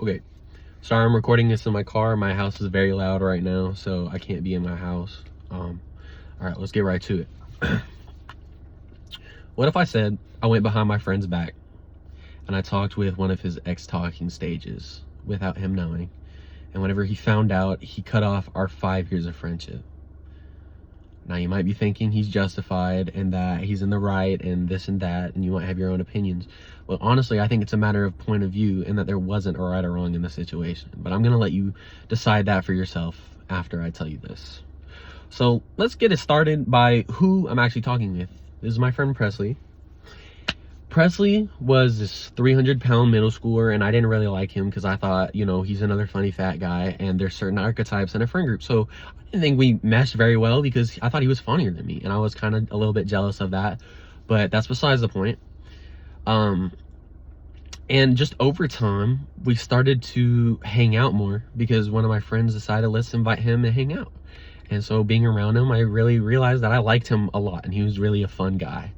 Okay, sorry, I'm recording this in my car. My house is very loud right now, so I can't be in my house. All right, let's get right to it. What if I said I went behind my friend's back and I talked with one of his ex-talking stages without him knowing, and whenever he found out, he cut off our 5 years of friendship? Now, you might be thinking he's justified and that he's in the right and this and that, and you might have your own opinions. Well, honestly, I think it's a matter of point of view and that there wasn't a right or wrong in the situation. But I'm going to let you decide that for yourself after I tell you this. So let's get it started by who I'm actually talking with. This is my friend Presley. Presley was this 300-pound middle schooler, and I didn't really like him because I thought, you know, he's another funny fat guy, and there's certain archetypes in a friend group. So I didn't think we meshed very well because I thought he was funnier than me, and I was kind of a little bit jealous of that, but that's besides the point. And just over time, we started to hang out more because one of my friends decided, let's invite him to hang out. And so being around him, I really realized that I liked him a lot, and he was really a fun guy.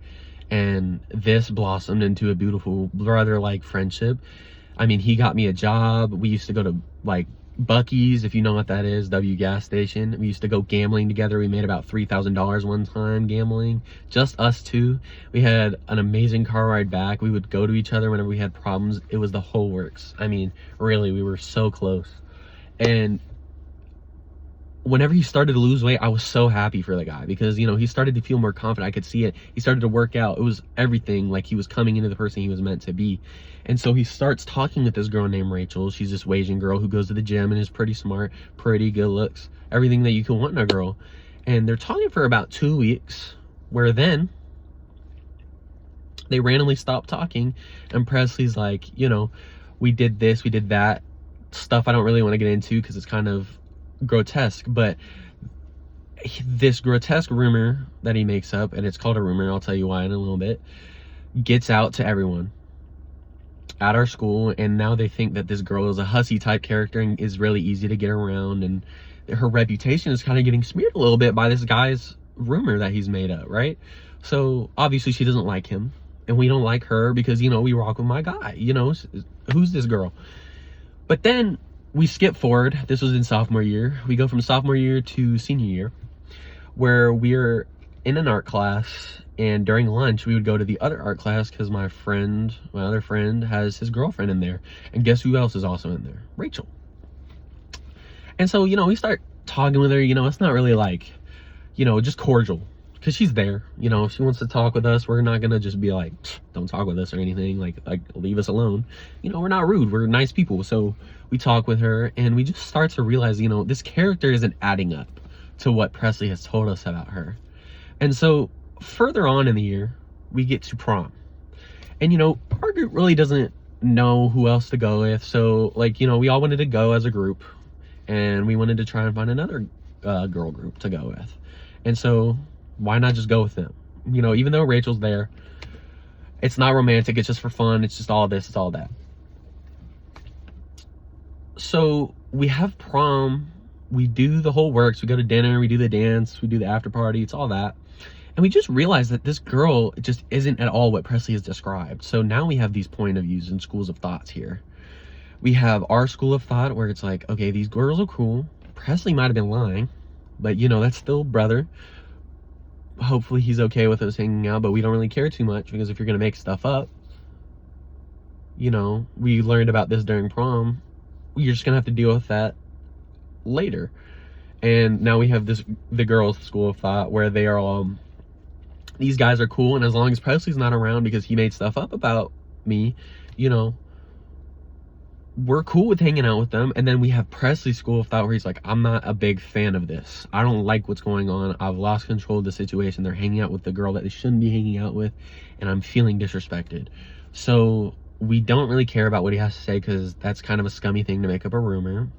And this blossomed into a beautiful brother-like friendship. I mean, he got me a job. We used to go to like Buc-ee's, if you know what that is, W gas station. We used to go gambling together. We made about $3,000 one time gambling, just us two. We had an amazing car ride back. We would go to each other whenever we had problems. It was the whole works. I mean, really, we were so close. And whenever he started to lose weight, I was so happy for the guy because, you know, he started to feel more confident. I could see it. He started to work out. It was everything, like he was coming into the person he was meant to be. And so he starts talking with this girl named Rachel. She's this Asian girl who goes to the gym and is pretty smart, pretty good looks, everything that you can want in a girl. And they're talking for about 2 weeks, where then they randomly stop talking, and Presley's like, you know, we did this, we did that, stuff I don't really want to get into because it's kind of grotesque, but this grotesque rumor that he makes up, and it's called a rumor, I'll tell you why in a little bit, gets out to everyone at our school, and now they think that this girl is a hussy type character and is really easy to get around, and her reputation is kind of getting smeared a little bit by this guy's rumor that he's made up, right? So obviously she doesn't like him, and we don't like her because, you know, we rock with my guy, you know, who's this girl? But then we skip forward. This was in sophomore year. We go from sophomore year to senior year, where we're in an art class, and during lunch we would go to the other art class because my other friend has his girlfriend in there, and guess who else is also in there? Rachel. And so, you know, we start talking with her. You know, it's not really like, you know, just cordial because she's there. You know, if she wants to talk with us, we're not gonna just be like, don't talk with us or anything, like leave us alone. You know, we're not rude, we're nice people. So we talk with her, and we just start to realize, you know, this character isn't adding up to what Presley has told us about her. And so further on in the year, we get to prom, and, you know, our group really doesn't know who else to go with. So, like, you know, we all wanted to go as a group, and we wanted to try and find another girl group to go with. And so why not just go with them? You know, even though Rachel's there, it's not romantic, it's just for fun, it's just all this, it's all that. So we have prom, we do the whole works, we go to dinner, we do the dance, we do the after party, it's all that. And we just realized that this girl just isn't at all what Presley has described. So now we have these point of views and schools of thoughts here. We have our school of thought where it's like, okay, these girls are cool. Presley might have been lying, but, you know, that's still brother. Hopefully he's okay with us hanging out, but we don't really care too much because if you're gonna make stuff up, you know, we learned about this during prom, you're just gonna have to deal with that later. And now we have the girls' school of thought where they are all, these guys are cool, and as long as Presley's not around because he made stuff up about me, you know, we're cool with hanging out with them. And then we have Presley's school of thought where he's like, I'm not a big fan of this. I don't like what's going on. I've lost control of the situation. They're hanging out with the girl that they shouldn't be hanging out with, and I'm feeling disrespected. So we don't really care about what he has to say because that's kind of a scummy thing to make up a rumor.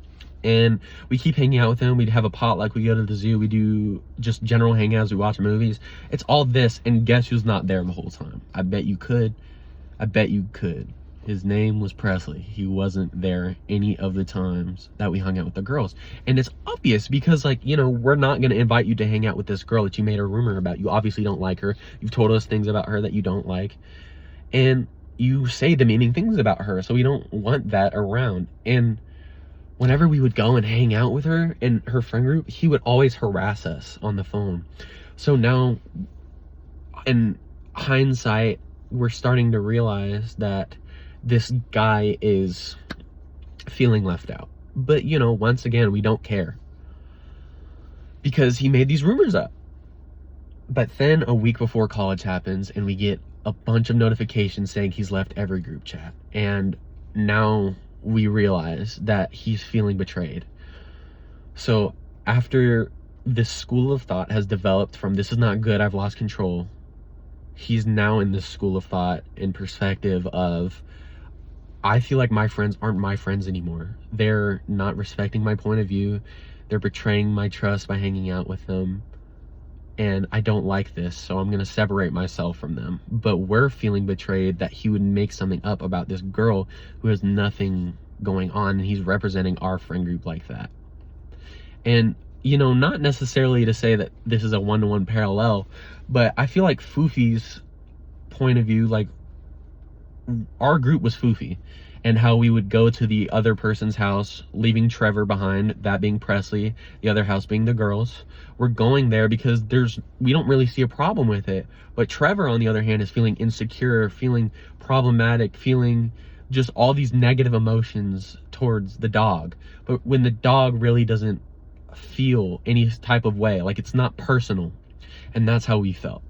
And we keep hanging out with him. We'd have a potluck, we go to the zoo, we do just general hangouts, we watch movies. It's all this, and guess who's not there the whole time? I bet you could. His name was Presley. He wasn't there any of the times that we hung out with the girls. And it's obvious because, like, you know, we're not going to invite you to hang out with this girl that you made a rumor about. You obviously don't like her. You've told us things about her that you don't like. And you say demeaning things about her, so we don't want that around. And whenever we would go and hang out with her and her friend group, he would always harass us on the phone. So now, in hindsight, we're starting to realize that this guy is feeling left out. But, you know, once again, we don't care because he made these rumors up. But then a week before college happens and we get a bunch of notifications saying he's left every group chat. And now we realize that he's feeling betrayed. So after this school of thought has developed from this is not good, I've lost control, he's now in this school of thought and perspective of, I feel like my friends aren't my friends anymore. They're not respecting my point of view. They're betraying my trust by hanging out with them. And I don't like this, so I'm going to separate myself from them. But we're feeling betrayed that he would make something up about this girl who has nothing going on, and he's representing our friend group like that. And, you know, not necessarily to say that this is a one-to-one parallel, but I feel like Foofy's point of view, like, our group was Foofy, and how we would go to the other person's house, leaving Trevor behind, that being Presley, the other house being the girls. We're going there because we don't really see a problem with it. But Trevor, on the other hand, is feeling insecure, feeling problematic, feeling just all these negative emotions towards the dog. But when the dog really doesn't feel any type of way, like it's not personal. And that's how we felt.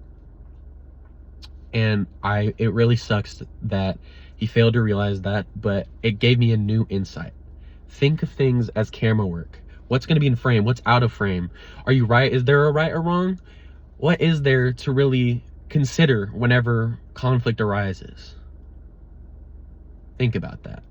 And it really sucks that he failed to realize that, but it gave me a new insight. Think of things as camera work. What's going to be in frame? What's out of frame? Are you right? Is there a right or wrong? What is there to really consider whenever conflict arises? Think about that.